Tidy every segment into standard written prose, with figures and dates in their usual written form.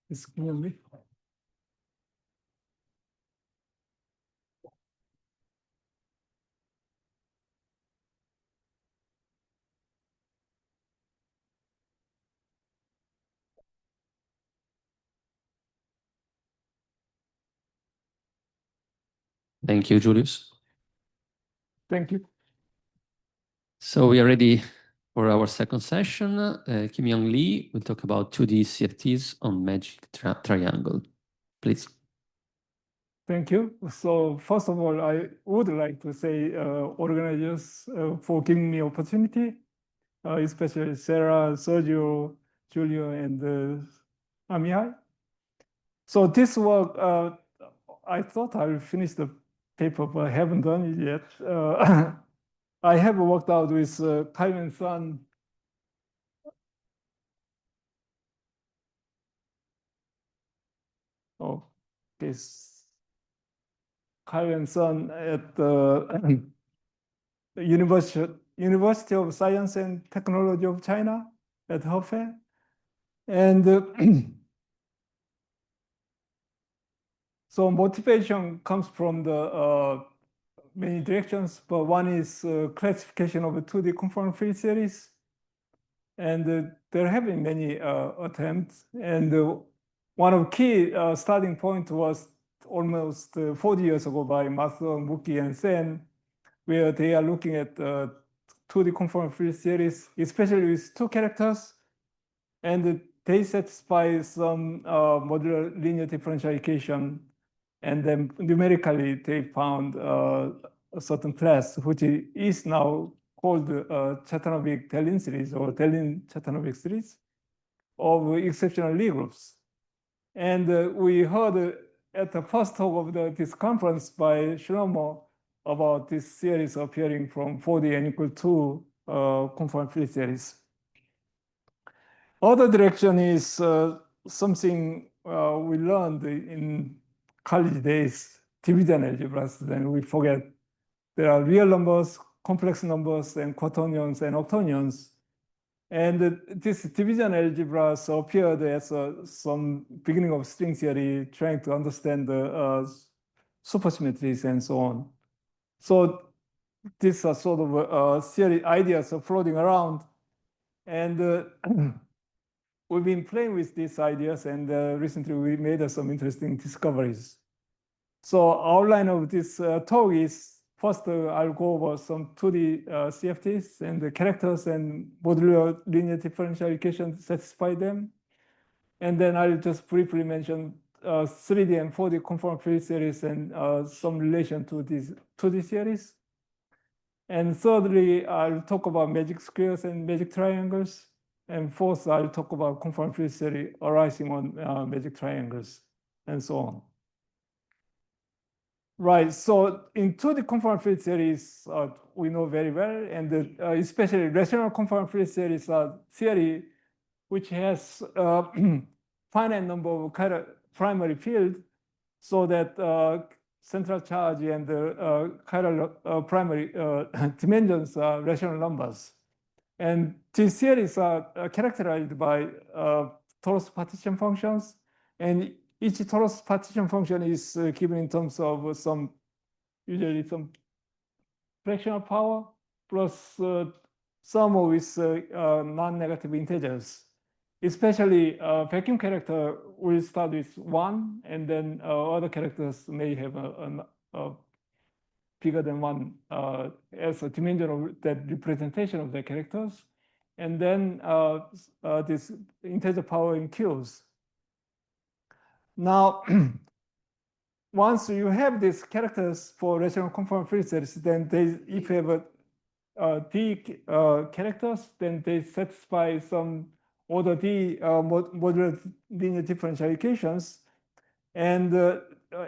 Excuse me. Thank you, Julius. Thank you. So we are ready for our second session. Kimyeong Lee will talk about 2D CFTs on magic triangle. Please. Thank you. So first of all, I would like to say organizers for giving me opportunity, especially Sarah, Sergio, Julio, and Amihai. So this work, I thought I would finish the paper, but I haven't done it yet. I have worked out with Kyle and Son. Oh, this Kyle and Son at the University of Science and Technology of China at Hefei. And so motivation comes from the many directions, but one is classification of a 2D conformal field series. And there have been many attempts. And one of the key starting point was almost 40 years ago by Maso, Muki, and Sen, where they are looking at 2D conformal field series, especially with two characters. And they satisfy some modular linear differential equation. And then numerically, they found a certain class, which is now called Cvitanovic-Deligne series or Deligne-Cvitanovic series of exceptional Lie groups. And we heard at the first talk of this conference by Shlomo about this series appearing from 4D n equal to conformal field series. Other direction is something we learned in college days, division algebras. Then we forget there are real numbers, complex numbers, and quaternions and octonions. And this division algebras appeared as some beginning of string theory, trying to understand the supersymmetries and so on. So these are sort of theory ideas are floating around. And we've been playing with these ideas, and recently we made some interesting discoveries. So outline of this talk is, first I'll go over some 2D CFTs and the characters and modular linear differential equations satisfy them. And then I'll just briefly mention 3D and 4D conformal field series and some relation to these 2D series. And thirdly, I'll talk about magic squares and magic triangles. And fourth, I'll talk about conformal field theory arising on magic triangles, and so on. Right, so in 2D conformal field series, we know very well, and especially rational conformal field series are theory which has finite number of kind of primary field, so that central charge and the chiral primary dimensions are rational numbers. And these series are characterized by torus partition functions. And each torus partition function is given in terms of usually some fractional power plus sum with non-negative integers. Especially vacuum character will start with 1, and then other characters may have a bigger than 1 as a dimension of that representation of the characters. And then this integer power in Qs. Now, once you have these characters for rational conformal field series, then if you have D characters, then they satisfy some order D modular linear differential equations. And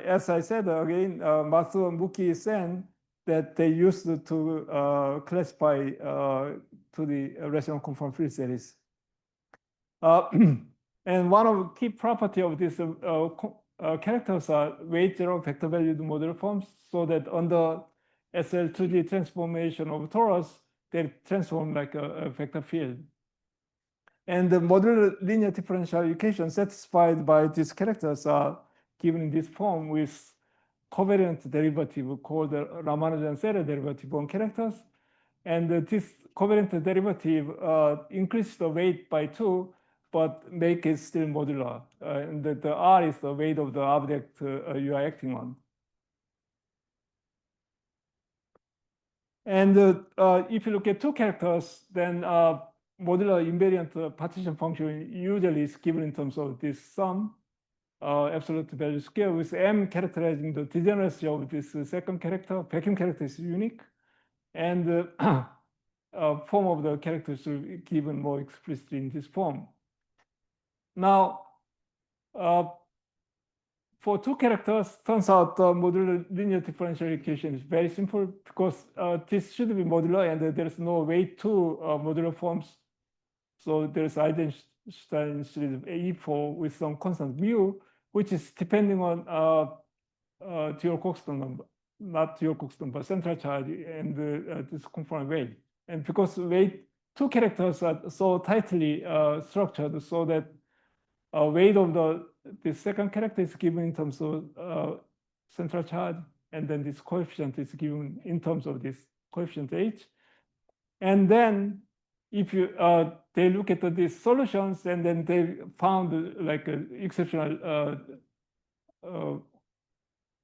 as I said again, Matsu and Muki Sen, that they used to classify to the rational conformal field series. And one of the key property of this characters are weight zero vector valued modular forms, so that under SL2D transformation of torus, they transform like a vector field. And the modular linear differential equation satisfied by these characters are given in this form with covariant derivative called the Ramanujan-Serre derivative on characters. And this covariant derivative increases the weight by 2, but make it still modular. And the R is the weight of the object you are acting on. And if you look at two characters, then modular invariant partition function usually is given in terms of this sum, absolute value square, with M characterizing the degeneracy of this second character. Vacuum character is unique. And form of the characters will be given more explicitly in this form. Now, for two characters, turns out the modular linear differential equation is very simple because this should be modular and there's no way to modular forms. So there's Eisenstein series of E4 with some constant mu, which is depending on Dior-Coxeton number, not Dior-Coxeton, but central charge and this conformal weight. And because weight, two characters are so tightly structured so that weight of the second character is given in terms of central charge, and then this coefficient is given in terms of this coefficient h. And then if you they look at these solutions, and then they found like an exceptional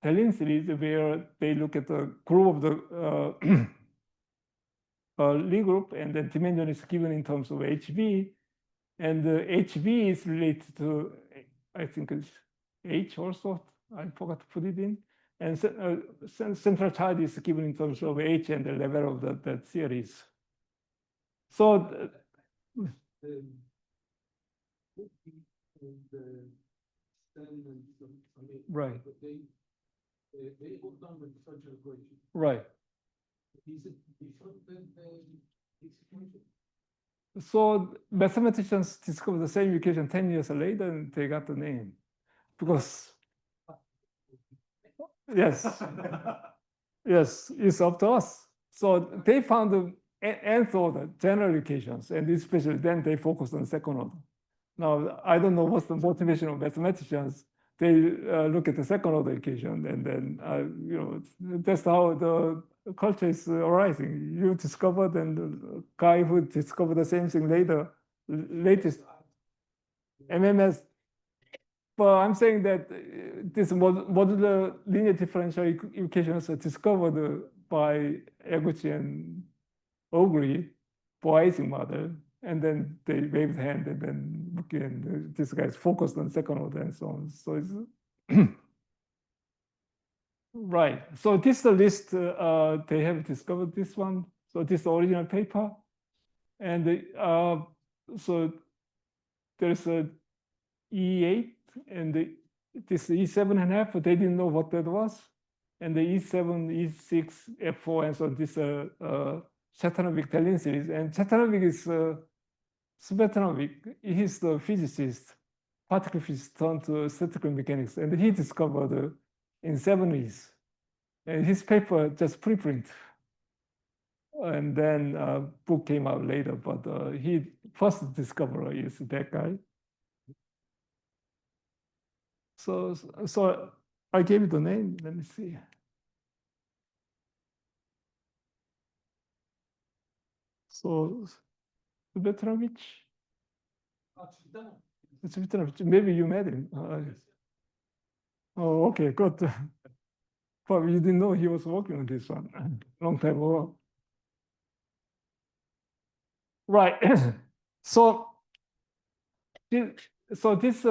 Deligne series where they look at the group of the Lie group, and then dimension is given in terms of HV. And HV is related to, I think it's H also. I forgot to put it in. And central charge is given in terms of H and the level of that series. So right. They hold down the differential equation. Right. Is it different than the equation? So mathematicians discovered the same equation 10 years later, and they got the name. Because, yes, yes, it's up to us. So they found the nth order general equations, and especially then they focused on second order. Now, I don't know what's the motivation of mathematicians. They look at the second order equation, and then, you know, that's how the culture is arising. You discovered, and the guy who discovered the same thing later, latest MMS. But I'm saying that this modular linear differential equations are discovered by Eguchi and Ogri for Ising model. And then they waved hand, and then again, this guy's focused on second order and so on. So it's right. So this is the list. They have discovered this one. So this is the original paper. And so there's a E8 and this E7.5, but they didn't know what that was. And the E7, E6, F4, and so this Cvitanovic Deligne series. And Cvitanovic is Cvitanovic. He's the physicist, particle physicist turned to statistical mechanics, and he discovered in 70s. And his paper just preprint. And then a book came out later, but he first discoverer is that guy. So I gave it the name. Let me see. So Cvitanovic. Cvitanovic. Maybe you met him. Oh, okay, good. But you didn't know he was working on this one long time ago. Right. So this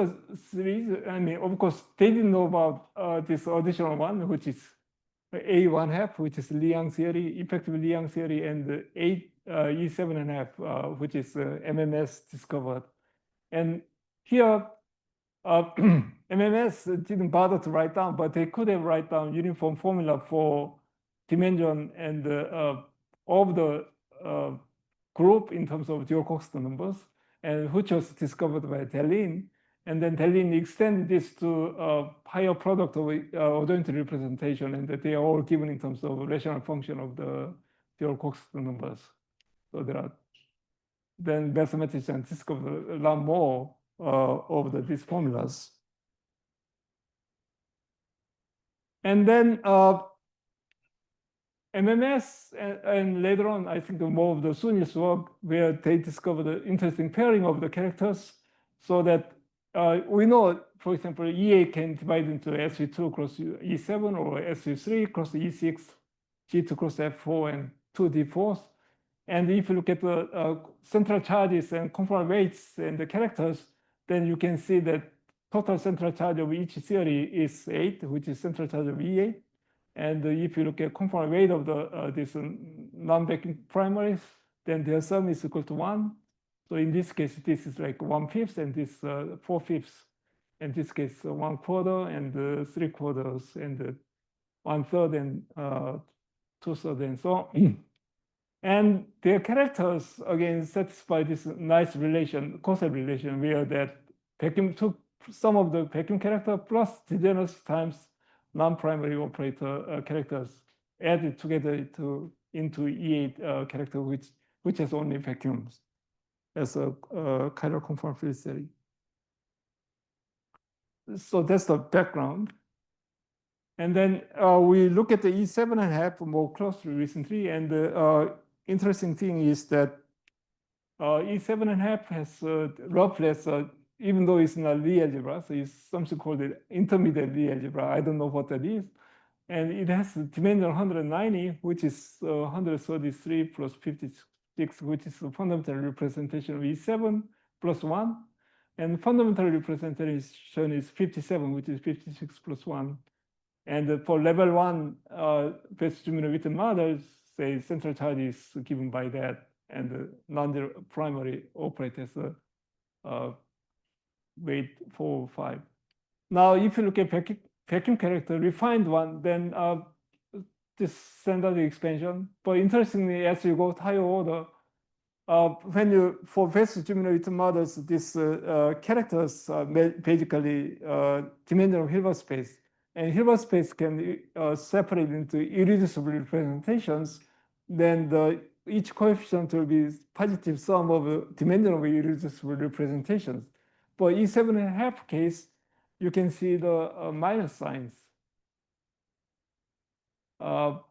series, I mean, of course, they didn't know about this additional one, which is A1/2, which is Liang theory, effective Liang theory, and E7.5, which is MMS discovered. And here, MMS didn't bother to write down, but they could have write down uniform formula for dimension and of the group in terms of Dior-Coxeton numbers, and which was discovered by Deligne. And then Deligne extended this to a higher product of ordinary representation, and that they are all given in terms of rational function of the pure constant numbers. So there are then mathematicians discovered a lot more of these formulas. And then MMS, and later on, I think more of the Sunil's work, where they discovered the interesting pairing of the characters, so that we know, for example, E8 can divide into SU2 cross E7 or SU3 cross E6, G2 cross F4, and 2D4s. And if you look at the central charges and conformal weights and the characters, then you can see that total central charge of each theory is 8, which is central charge of E8. And if you look at conformal weight of these non-vacuum primaries, then their sum is equal to 1. So in this case, this is like 1/5, and this 4/5. In this case, 1/4 and 3/4 and 1/3 and 2/3 and so on. And their characters again satisfy this nice relation, coset relation, where that vacuum took some of the vacuum character plus degeneracy times non-primary operator characters added together into E8 character, which has only vacuums as a chiral conformal field theory. So that's the background. And then we look at the E7.5 more closely recently, and the interesting thing is that E7.5 has roughly, even though it's not Lie algebra, so it's something called the intermediate Lie algebra. I don't know what that is. And it has a dimension 190, which is 133 plus 56, which is the fundamental representation of E7 plus 1. And fundamental representation is 57, which is 56 plus 1. And for level 1, Wess, Zumino, Witten models, say central charge is given by that, and the non-primary operators weight 4 or 5. Now, if you look at vacuum character, refined one, then this standard expansion. But interestingly, as you go to higher order, when you, for Wess, Zumino, Witten models, these characters are basically dimensional Hilbert space. And Hilbert space can be separated into irreducible representations. Then each coefficient will be positive sum of dimensional irreducible representations. For E7.5 case, you can see the minus signs,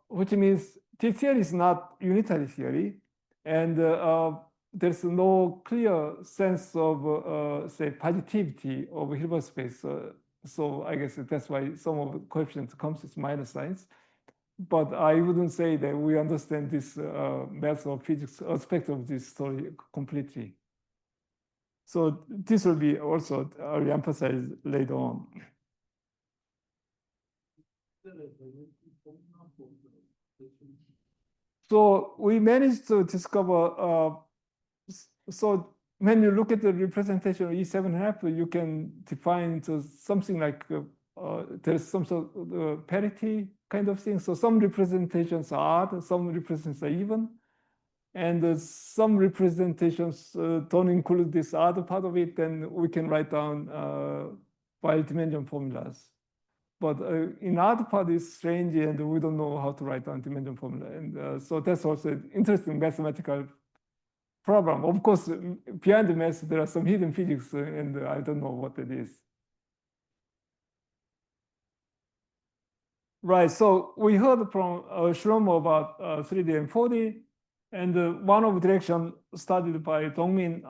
which means this theory is not unitary theory, and there's no clear sense of, say, positivity of Hilbert space. So I guess that's why some of the coefficients comes with minus signs. But I wouldn't say that we understand this math or physics aspect of this story completely. So this will be also re-emphasized later on. So we managed to discover, so when you look at the representation of E7.5, you can define into something like there's some sort of parity kind of thing. So some representations are odd, some representations are even. And some representations don't include this other part of it, then we can write down wild dimension formulas. But in other part is strange, and we don't know how to write down dimension formula. And so that's also an interesting mathematical problem. Of course, behind the math, there are some hidden physics, and I don't know what it is. Right, so we heard from Shlomo about 3D and 4D. And one of the direction studied by Dongmin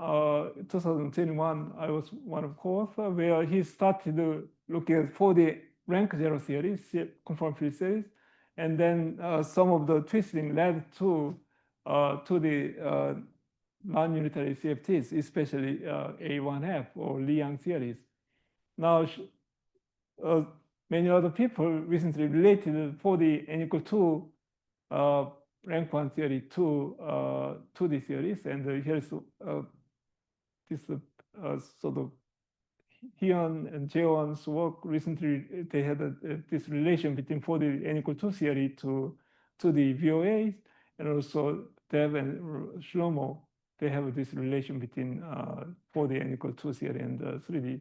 2021, I was one of co-authors, where he started looking at 4D rank zero theories, conformal field theories, and then some of the twisting led to the non-unitary CFTs, especially A1F or Liang theories. Now, many other people recently related 4D n equal 2 rank 1 theory to 2D theories, and here's this sort of Hyun and Jaewon's work recently. They had this relation between 4D n equal 2 theory to the VOA, and also Dev and Shlomo, they have this relation between 4D n equal 2 theory and 3D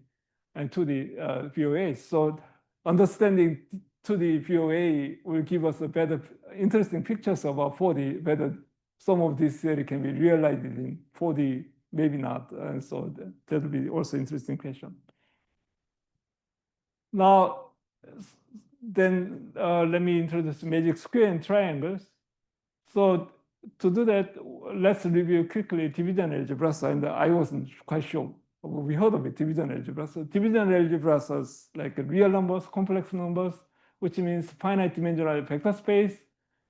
and 2D VOA. So understanding 2D VOA will give us a better, interesting pictures about 4D, whether some of this theory can be realized in 4D, maybe not. And so that will be also interesting question. Now, then let me introduce magic square and triangles. So to do that, let's review quickly division algebras. And I wasn't quite sure. We heard of it, division algebras. So division algebras are like real numbers, complex numbers, which means finite dimensional vector space.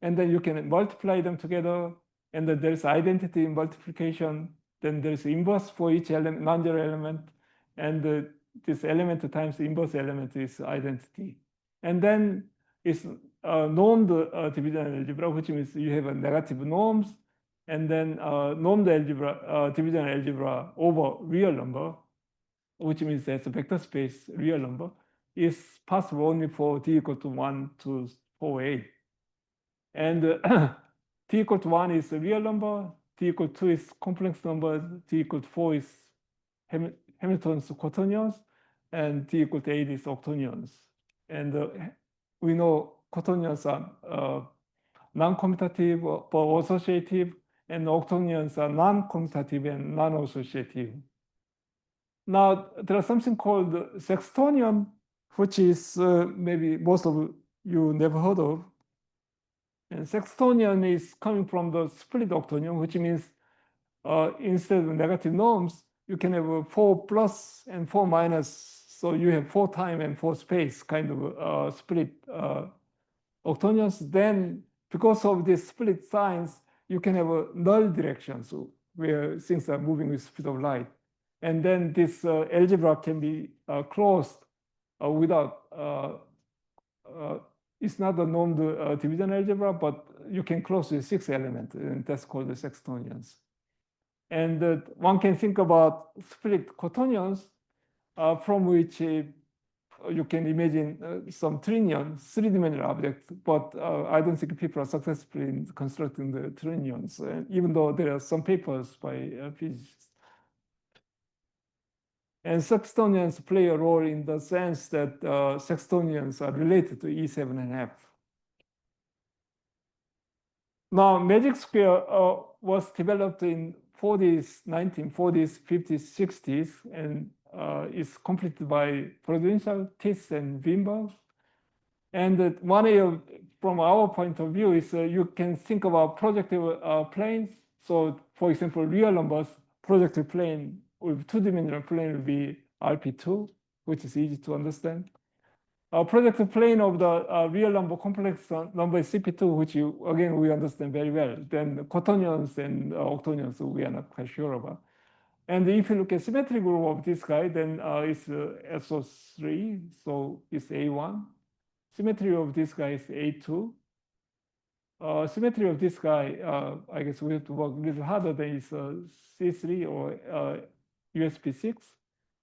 And then you can multiply them together. And then there's identity in multiplication. Then there's inverse for each element, non-zero element. And this element times the inverse element is identity. And then it's normed division algebra, which means you have a negative norms, and then normed algebra, division algebra over real number, which means that's a vector space real number, is possible only for d equal to 1 to 4a. And d equal to 1 is a real number, d equal to 2 is complex number, d equal to 4 is Hamilton's quaternions, and d equal to 8 is octonions. And we know quaternions are non-commutative but associative, and octonions are non-commutative and non-associative. Now, there is something called sextonion, which is maybe most of you never heard of. And sextonion is coming from the split octonion, which means instead of negative norms, you can have 4 plus and 4 minus. So you have 4 time and 4 space kind of split octonions. Then because of this split signs, you can have a null direction, so where things are moving with speed of light. And then this algebra can be closed without, it's not a normed division algebra, but you can close with 6 elements, and that's called the sextonions. And one can think about split quaternions from which you can imagine some trinion, 3-dimensional objects, but I don't think people are successful in constructing the trinions, even though there are some papers by physicists. And sextonions play a role in the sense that sextonions are related to E7.5. Now, magic square was developed in 40s, 1940s, 50s, 60s, and is completed by Freudenthal, Tits, and Wimberg. And one way of, from our point of view, is you can think about projective planes. So, for example, real numbers, projective plane with 2-dimensional plane will be RP2, which is easy to understand. Projective plane of the real number complex number is CP2, which again we understand very well. Then quaternions and octonions we are not quite sure about. And if you look at symmetry group of this guy, then it's SO3, so it's A1. Symmetry of this guy is A2. Symmetry of this guy, I guess we have to work a little harder than is C3 or USB6.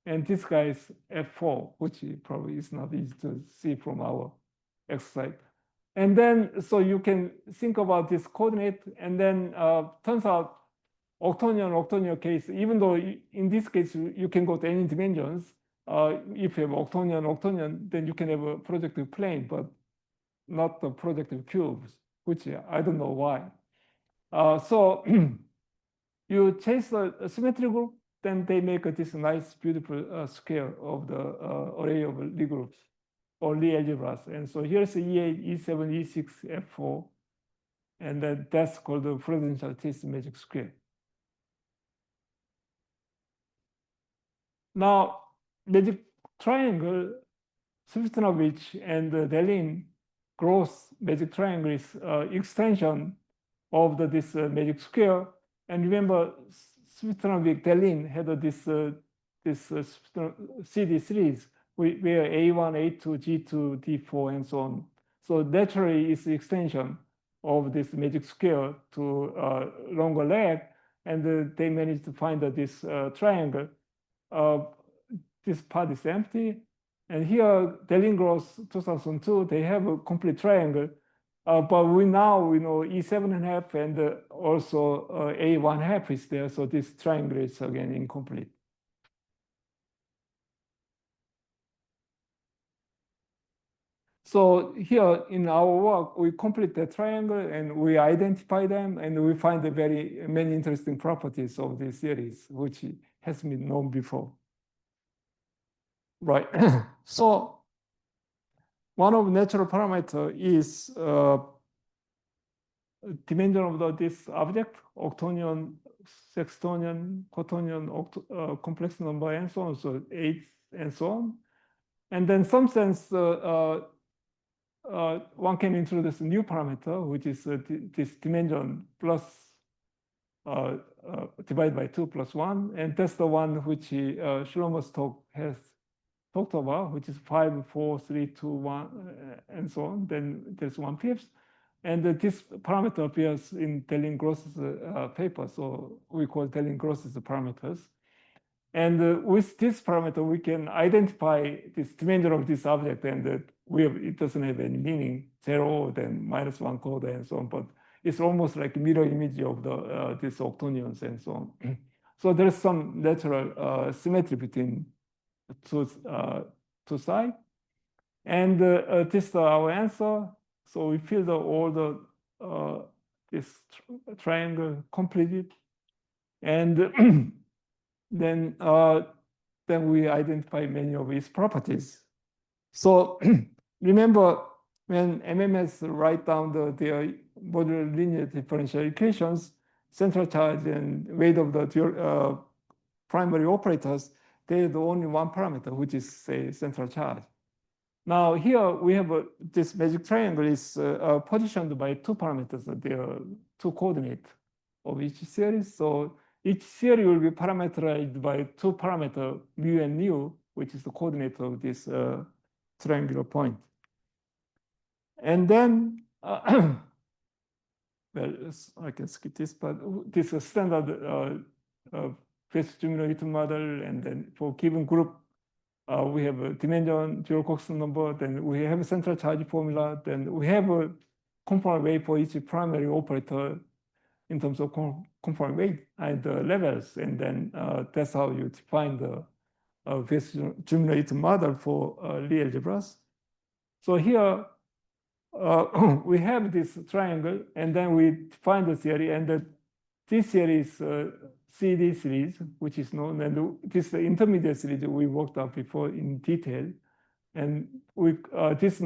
And this guy is F4, which probably is not easy to see from our exercise. And then, so you can think about this coordinate, and then turns out octonion case, even though in this case you can go to any dimensions, if you have octonion, then you can have a projective plane, but not the projective cubes, which I don't know why. So you chase the symmetry group, then they make this nice, beautiful square of the array of Lie groups or Lie algebras. And so here's E8, E7, E6, F4. And that's called the Freudenthal Tits magic square. Now, magic triangle, Cvitanovic and Deligne gross magic triangle is extension of this magic square. And remember, Cvitanovic Deligne had this CD series where A1, A2, G2, D4, and so on. So naturally, it's the extension of this magic square to longer leg, and they managed to find this triangle. This part is empty, and here Deligne gross 2002, they have a complete triangle. But we know E7.5 and also A1.5 is there, so this triangle is again incomplete. So here in our work, we complete the triangle and we identify them, and we find the very many interesting properties of this series, which has been known before. Right. So one of natural parameter is dimension of this object, octonion, sextonion, quaternion, complex number, and so on, so 8 and so on. And then some sense, one can introduce a new parameter, which is this dimension plus divided by 2 plus 1. And that's the one which Shlomo's talk has talked about, which is 5, 4, 3, 2, 1, and so on. Then there's 1/5. And this parameter appears in Deligne-Gross's paper. So we call Deligne-Gross's parameters. And with this parameter, we can identify this dimension of this object, and it doesn't have any meaning, 0, then -1 coda, and so on. But it's almost like a mirror image of these octonions and so on. So there's some natural symmetry between two sides. And this is our answer. So we fill all this triangle completed. And then we identify many of its properties. So remember, when MMS write down their modular linear differential equations, central charge and weight of the primary operators, they have only one parameter, which is, say, central charge. Now here we have this magic triangle is positioned by 2 parameters. There are 2 coordinates of each series. So each series will be parameterized by 2 parameters, mu and nu, which is the coordinate of this triangular point. And then, well, I can skip this, but this is standard Wess-Zumino model. And then for given group, we have a dimension, dual-Coxon number, then we have a central charge formula, then we have a conformal weight for each primary operator in terms of conformal weight and levels. And then that's how you define the Wess-Zumino model for Lie algebras. So here we have this triangle, and then we define the theory, and this series CD series, which is known, and this intermediate series we worked out before in detail. And this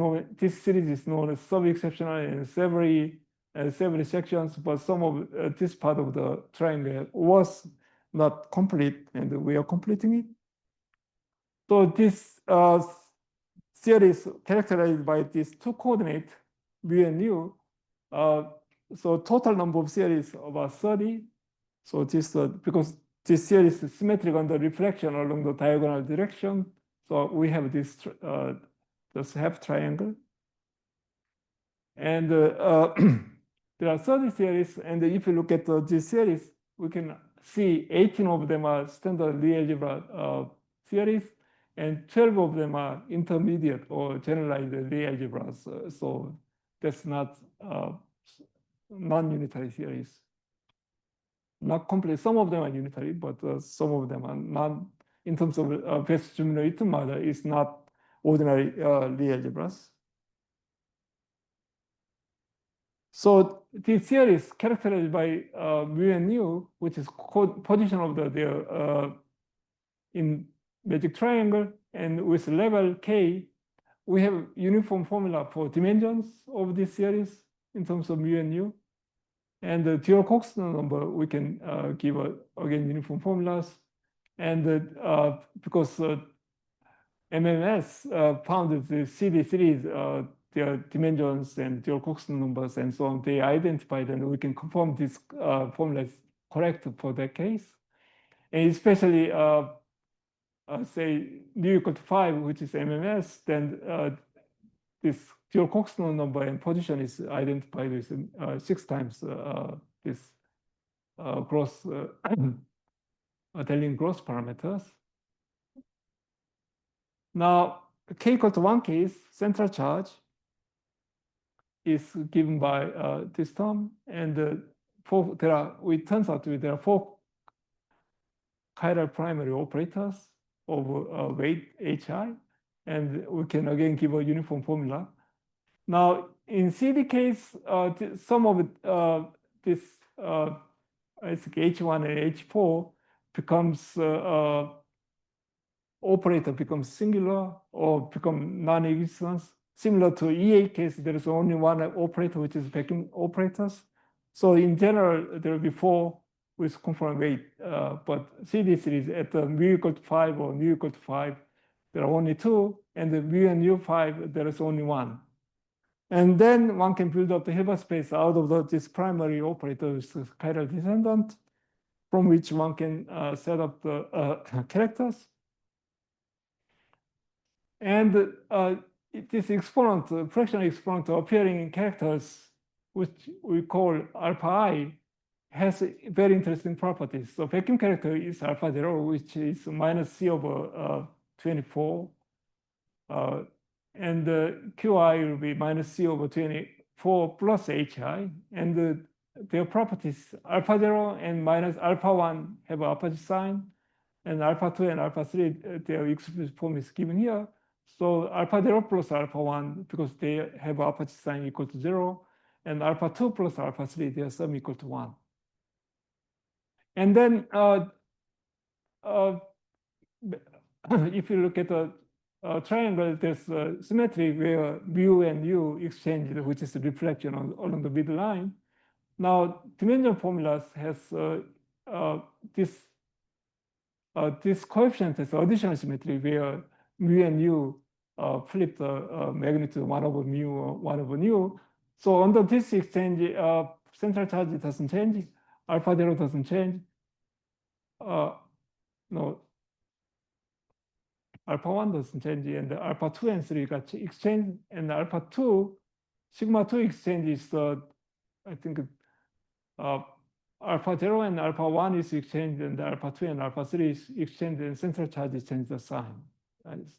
series is known as sub-exceptional and several sections, but some of this part of the triangle was not complete, and we are completing it. So this series characterized by these 2 coordinates, mu and nu. So total number of series about 30. So this because this series is symmetric on the reflection along the diagonal direction. So we have this half triangle. And there are 30 series. And if you look at this series, we can see 18 of them are standard Lie algebra series, and 12 of them are intermediate or generalized Lie algebras. So that's not non-unitary series. Not complete. Some of them are unitary, but some of them are not. In terms of Wess-Zumino model, is not ordinary Lie algebras. So this series characterized by mu and nu, which is position of their in magic triangle, and with level k, we have uniform formula for dimensions of this series in terms of mu and nu. And the dual-Coxon number, we can give again uniform formulas. And because MMS found the CD series, their dimensions and dual-Coxon numbers and so on, they identified, and we can confirm this formula is correct for that case. And especially, say, nu equal to 5, which is MMS, then this dual-Coxon number and position is identified with 6 times this gross Deligne-Gross parameters. Now, k equal to 1 case, central charge is given by this term, and it turns out there are 4 chiral primary operators of weight hi, and we can again give a uniform formula. Now, in CD case, some of this I think H1 and H4 becomes operator becomes singular or become non-existent. Similar to EA case, there is only one operator, which is vacuum operators. So in general, there will be 4 with conformal weight. But CD series at the mu equal to 5 or mu equal to 5, there are only 2, and the mu and u5, there is only 1. And then one can build up the Hilbert space out of this primary operator with the chiral descendant, from which one can set up the characters. And this exponent, fractional exponent appearing in characters, which we call alpha I, has very interesting properties. So vacuum character is alpha 0, which is minus c over 24. And qi will be minus c over 24 plus hi. And their properties, alpha 0 and minus alpha 1 have opposite sign. And alpha 2 and alpha 3, their explicit form is given here. So alpha 0 plus alpha 1, because they have opposite sign equal to 0. And alpha 2 plus alpha 3, their sum equal to 1. And then if you look at a triangle, there's a symmetry where mu and u exchange, which is a reflection along the midline. Now, dimensional formulas has this coefficient has additional symmetry where mu and u flip the magnitude 1 over mu or 1 over nu. So under this exchange, central charge doesn't change, alpha 0 doesn't change. No, alpha 1 doesn't change, and the alpha 2 and 3 got exchanged, and the alpha 2, sigma 2 exchange is I think alpha 0 and alpha 1 is exchanged, and the alpha 2 and alpha 3 is exchanged, and central charge change the sign.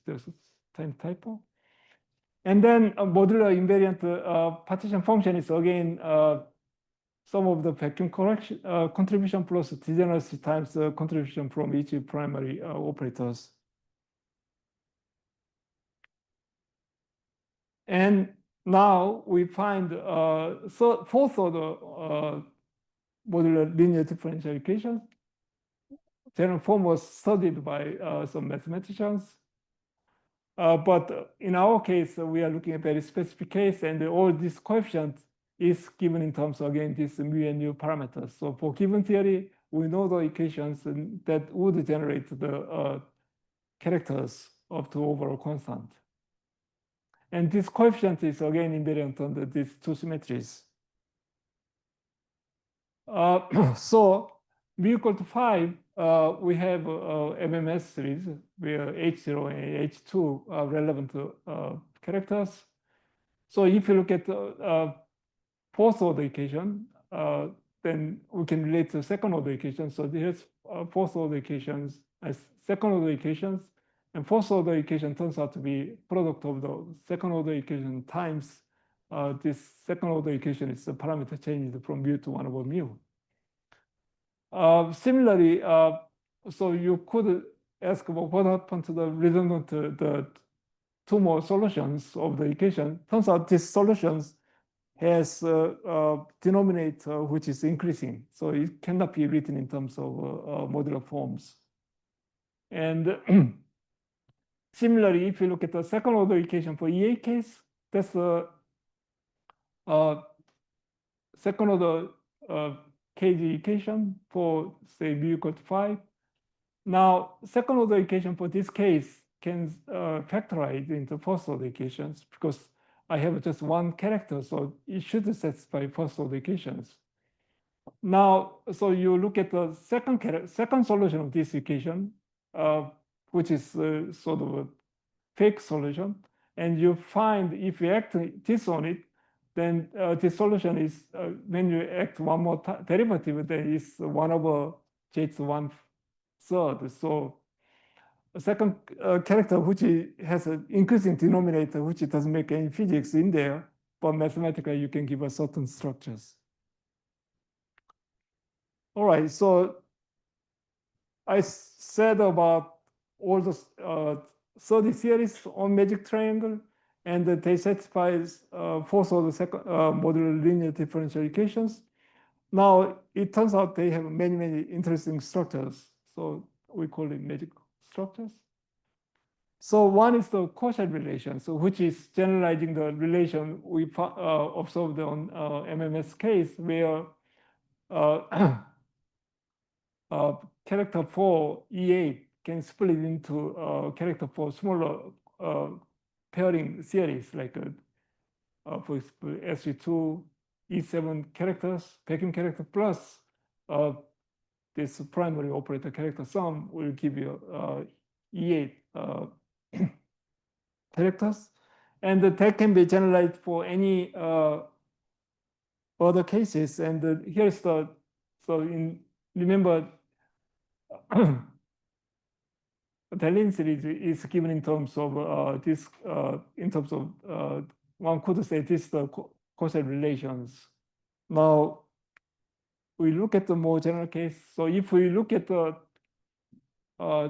There's a time typo. And then a modular invariant partition function is again some of the vacuum correction contribution plus degeneracy times the contribution from each primary operators. And now we find fourth order modular linear differential equations. General form was studied by some mathematicians. But in our case, we are looking at a very specific case, and all this coefficient is given in terms of, again, this mu and u parameters. So for given theory, we know the equations that would generate the characters of the overall constant. And this coefficient is again invariant under these two symmetries. So mu equal to 5, we have MMS series where H0 and H2 are relevant characters. So if you look at fourth order equation, then we can relate to second order equation. So here's fourth order equations as second order equations, and fourth order equation turns out to be product of the second order equation times this second order equation is the parameter changed from mu to 1 over mu. Similarly, so you could ask about what happened to the redundant the two more solutions of the equation. Turns out this solutions has a denominator which is increasing, so it cannot be written in terms of modular forms. And similarly, if you look at the second order equation for EA case, that's the second order KG equation for, say, mu equal to 5. Now, second order equation for this case can factorize into first order equations because I have just one character, so it should satisfy first order equations. Now, so you look at the second solution of this equation, which is sort of a fake solution, and you find if you act this on it, then this solution is when you act one more derivative, then it's 1 over jth 1/3. So a second character which has an increasing denominator, which doesn't make any physics in there, but mathematically you can give us certain structures. All right, so I said about all the 30 theories on magic triangle, and they satisfy first order, second modular linear differential equations. Now it turns out they have many interesting structures, so we call it magic structures. So one is the coset relation, so which is generalizing the relation we observed on MMS case, where character for E8 can split into character for smaller pairing series, like for example, SG2, E7 characters, vacuum character plus this primary operator character sum will give you E8 characters. And that can be generalized for any other cases. And here's remember, Deligne series is given in terms of this, in terms of, one could say this coset relations. Now, we look at the more general case. So if we look at the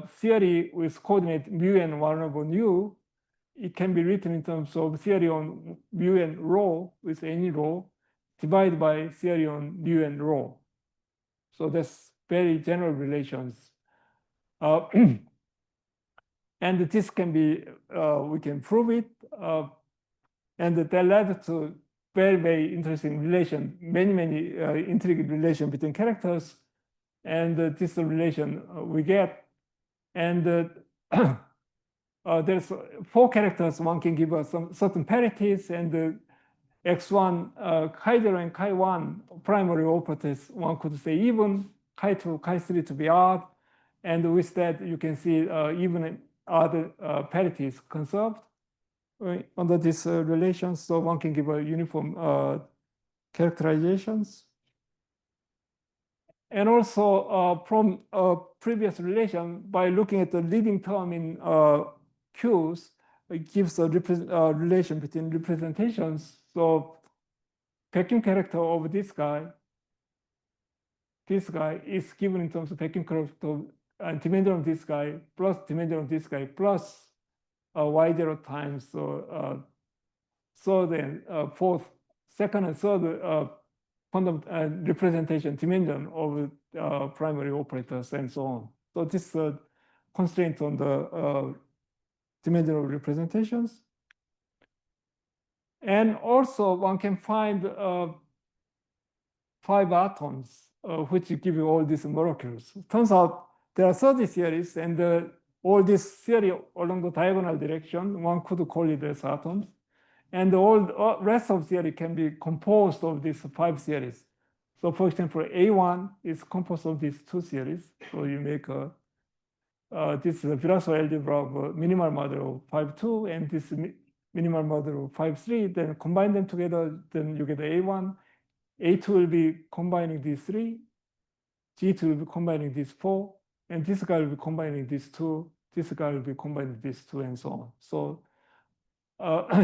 theory with coordinate mu and 1 over nu, it can be written in terms of theory on mu and rho with any rho divided by theory on mu and rho. So that's very general relations. And this can be, we can prove it. And that led to very interesting relation, many intricate relation between characters. And this relation we get. And there's 4 characters, one can give us some certain parities, and x1, chi0 and chi1 primary operators, one could say even, chi2, chi3 to be odd. And with that, you can see even and odd parities conserved under this relation. So one can give a uniform characterizations. And also from a previous relation, by looking at the leading term in Q's, it gives a relation between representations. So vacuum character of this guy is given in terms of vacuum character and dimension of this guy plus dimension of this guy plus y0 times third and fourth, second and third fundamental representation dimension of primary operators and so on. So this constraint on the dimensional representations. And also one can find 5 atoms which give you all these molecules. Turns out there are 30 series, and all this theory along the diagonal direction, one could call it as atoms. And all rest of theory can be composed of these 5 series. So for example, A1 is composed of these 2 series. So you make this is a Virasoro algebra of minimal model of 5,2 and this minimal model of 5,3. Then combine them together, then you get A1. A2 will be combining these 3. G2 will be combining these 4. And this guy will be combining these 2. This guy will be combining these 2, and so on. So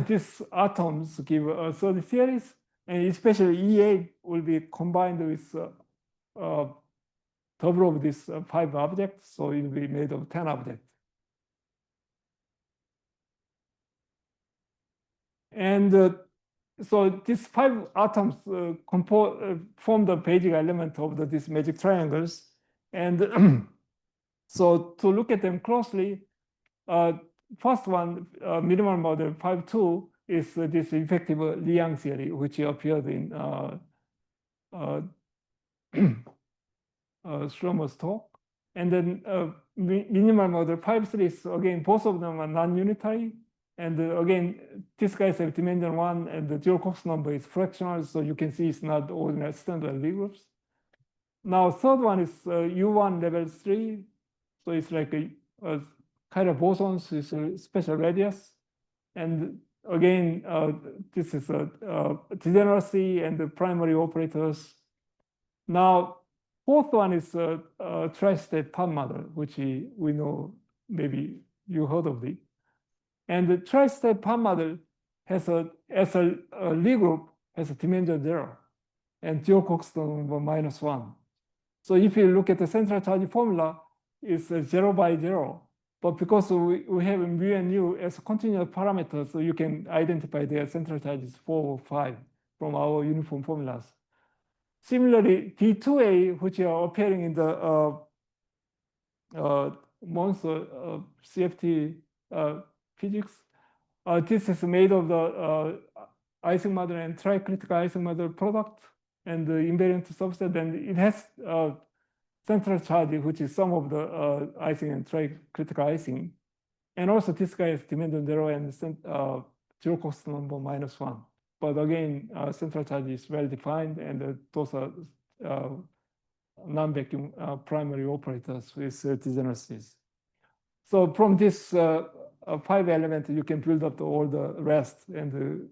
these atoms give a third series, and especially E8 will be combined with double of these 5 objects, so it will be made of 10 objects. And so these 5 atoms form the basic element of these magic triangles. And so to look at them closely, first one, minimal model 5,2, is this effective Liang theory, which appeared in Schromer's talk. And then minimal model 5,3 is, again, both of them are non-unitary. And again, this guy's have dimension 1, and the Joule-Cox number is fractional, so you can see it's not ordinary standard Lie groups. Now, third one is U1 level 3. So it's like a kind of bosons with a special radius. And again, this is a degeneracy and the primary operators. Now, fourth one is a tri-state Pan model, which we know, maybe you heard of it. And the tri-state Pan model has as a Lie group, has a dimension 0, and Joule-Cox number -1. So if you look at the central charge formula, it's 0 by 0. But because we have mu and u as continuous parameters, so you can identify their central charges 4 or 5 from our uniform formulas. Similarly, D2A, which are appearing in the Monster CFT physics, this is made of the Ising-Mother and tricritical Ising-Mother product and the invariant subset, and it has central charge, which is sum of the Ising and tricritical Ising. And also this guy is dimension 0 and zero cost number -1. But again, central charge is well defined, and those are non-vacuum primary operators with degeneracies. So from this 5 elements, you can build up all the rest. And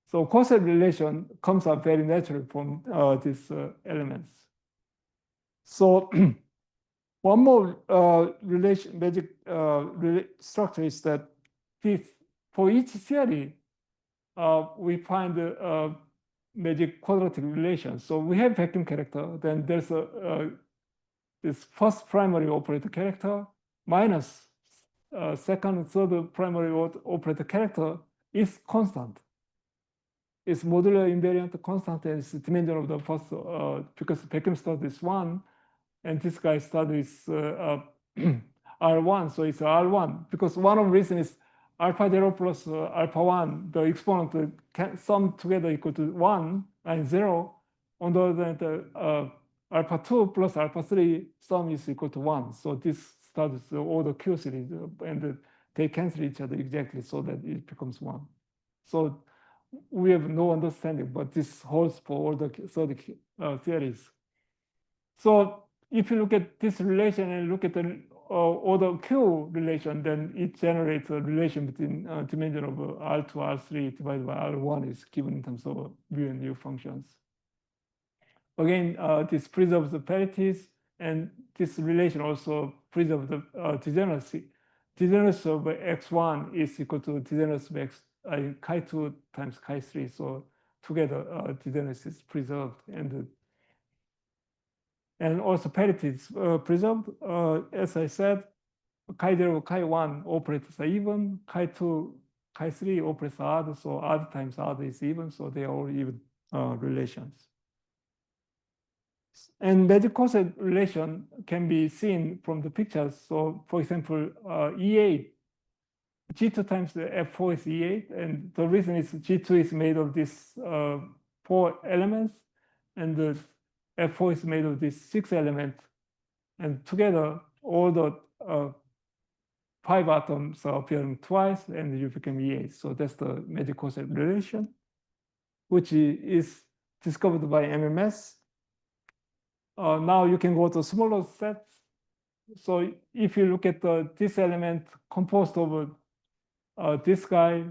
so coset relation comes up very naturally from these elements. So one more magic structure is that for each theory, we find magic quadratic relation. So we have vacuum character, then there's this first primary operator character minus second and third primary operator character is constant. It's modular invariant constant, and it's the dimension of the first, because vacuum stud is 1, and this guy stud is R1, so it's R1. Because one of the reasons is alpha 0 plus alpha 1, the exponent can sum together equal to 1 and 0. On the other hand, alpha 2 plus alpha 3 sum is equal to 1. So this stud is the order Q series, and they cancel each other exactly so that it becomes 1. So we have no understanding, but this holds for all the third theories. So if you look at this relation and look at the order Q relation, then it generates a relation between dimension of R2, R3 divided by R1 is given in terms of mu and u functions. Again, this preserves the parities, and this relation also preserves the degeneracy. Degeneracy of x1 is equal to degeneracy of x chi2 times chi3. So together, degeneracy is preserved, and also parity is preserved. As I said, chi0, chi1 operators are even. Chi2, chi3 operators are odd. So odd times odd is even. So they are all even relations. And magic coset relation can be seen from the pictures. So for example, E8, G2 times the F4 is E8. And the reason is G2 is made of these 4 elements, and the F4 is made of these 6 elements. And together, all the 5 atoms are appearing twice, and you become E8. So that's the magic coset relation, which is discovered by MMS. Now you can go to smaller sets. So if you look at this element composed of this guy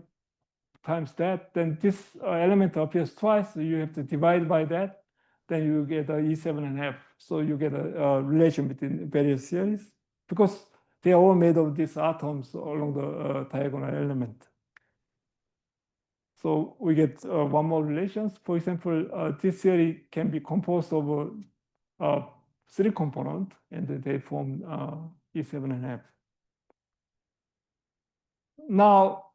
times that, then this element appears twice. So you have to divide by that. Then you get a E7.5. So you get a relation between various series because they are all made of these atoms along the diagonal element. So we get one more relations. For example, this theory can be composed of 3 components, and they form E7.5. Now,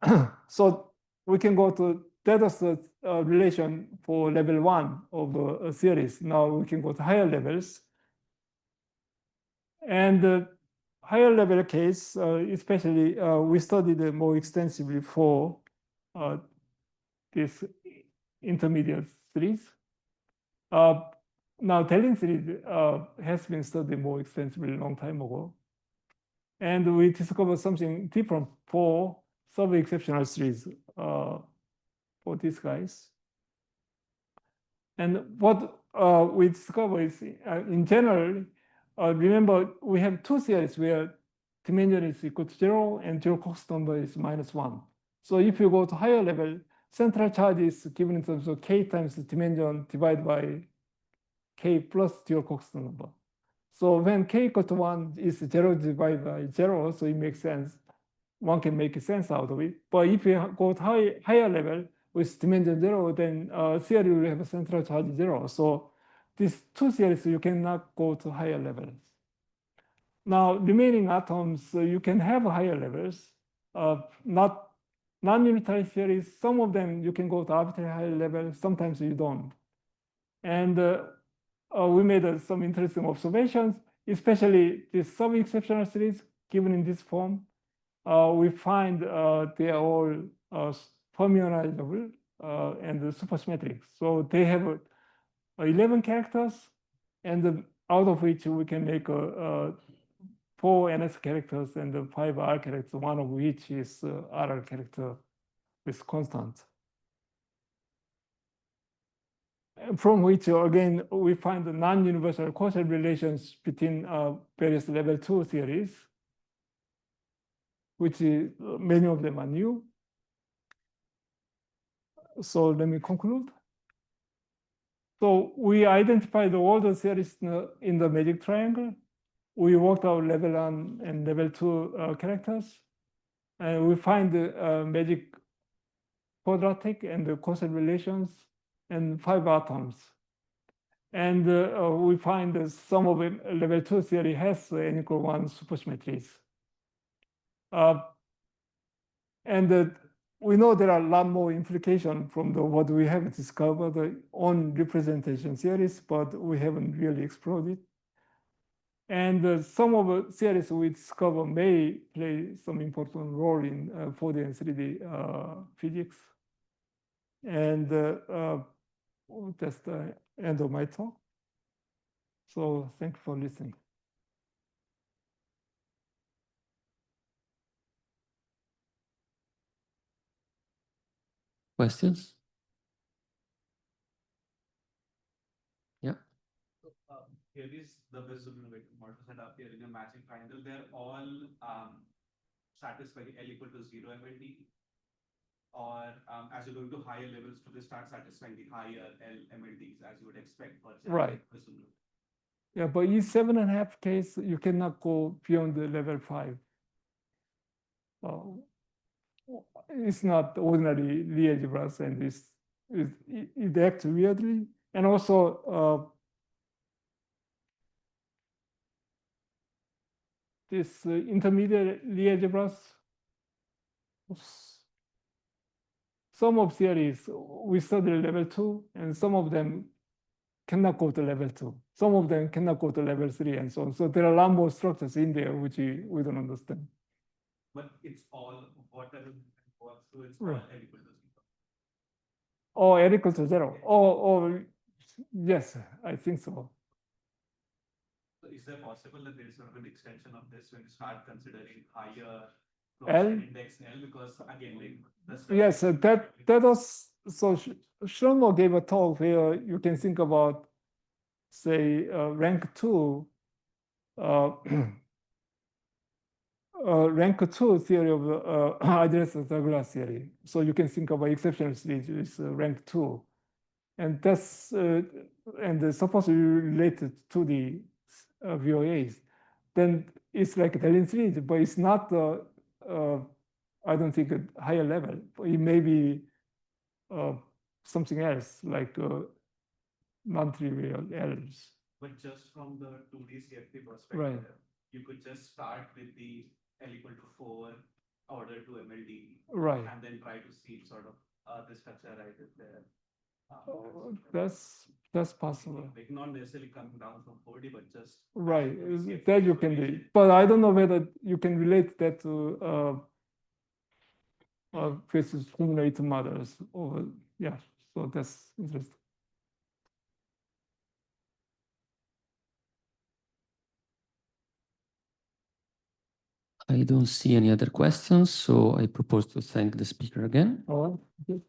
so we can go to that's the relation for level 1 of the series. Now we can go to higher levels. And the higher level case, especially we studied more extensively for this intermediate series. Now, Deligne series has been studied more extensively a long time ago. And we discovered something different for sub-exceptional series for these guys. And what we discovered is, in general, remember, we have 2 series where dimension is equal to 0 and 0 cost number is -1. So if you go to higher level, central charge is given in terms of k times the dimension divided by k plus 0 constant number. So when k equal to 1 is 0 divided by 0, so it makes sense. One can make sense out of it. But if you go to higher level with dimension 0, then theory will have a central charge 0. So these 2 series, you cannot go to higher levels. Now, remaining atoms, you can have higher levels, not non-unitary theories. Some of them you can go to arbitrary higher level, sometimes you don't. And we made some interesting observations, especially the sub-exceptional series given in this form. We find they are all fermionizable and supersymmetric. So they have 11 characters, and out of which we can make 4 NS characters and 5 R characters, one of which is RR character with constant. From which, again, we find the non-universal coset relations between various level 2 theories, which is, many of them are new. So let me conclude. So we identified all the theories in the magic triangle. We worked out level 1 and level 2 characters. And we find the magic quadratic and the coset relations and 5 atoms. And we find that some of it, level 2 theory has n equal 1 supersymmetries. And we know there are a lot more implications from what we have discovered on representation theories, but we haven't really explored it. And some of the theories we discover may play some important role in 4D and 3D physics. And that's the end of my talk. So thank you for listening. Questions? Yeah. So, here is the Zumino models that appear in a matching triangle. They're all satisfying L equal to 0 MLDE. Or as you're going to higher levels, do they start satisfying the higher L MLDs as you would expect for Right. Zumino? Yeah, but in 7.5 case, you cannot go beyond the level 5. It's not ordinary Lie algebras, and it acts weirdly. And also, this intermediate Lie algebras, some of theories we study level 2, and some of them cannot go to level 2. Some of them cannot go to level 3, and so on. So there are a lot more structures in there which we don't understand. But it's all whatever works through, it's Right. all L equal to 0. Or L equal to 0. Or yes, I think so. So is there possible that there is sort of an extension of this when you start considering higher L? index L? Because again, like the Yes, that was, so Schromo gave a talk where you can think about, say, rank 2, rank 2 theory of idealized Douglas theory. So you can think about exceptional series is rank 2. And that's, and supposedly related to the VOAs. Then it's like Deligne series, but it's not, I don't think, a higher level. It may be something else, like non-trivial errors. But just from the 2D CFT perspective, Right. you could just start with the L equal to 4 order to MLDE. Right. And then try to see sort of the structure right is there. That's possible. Like not necessarily coming down from 4D, but just Right. That you can do. But I don't know whether you can relate that to versus formulated models. Or yeah. So that's interesting. I don't see any other questions, so I propose to thank the speaker again. All right.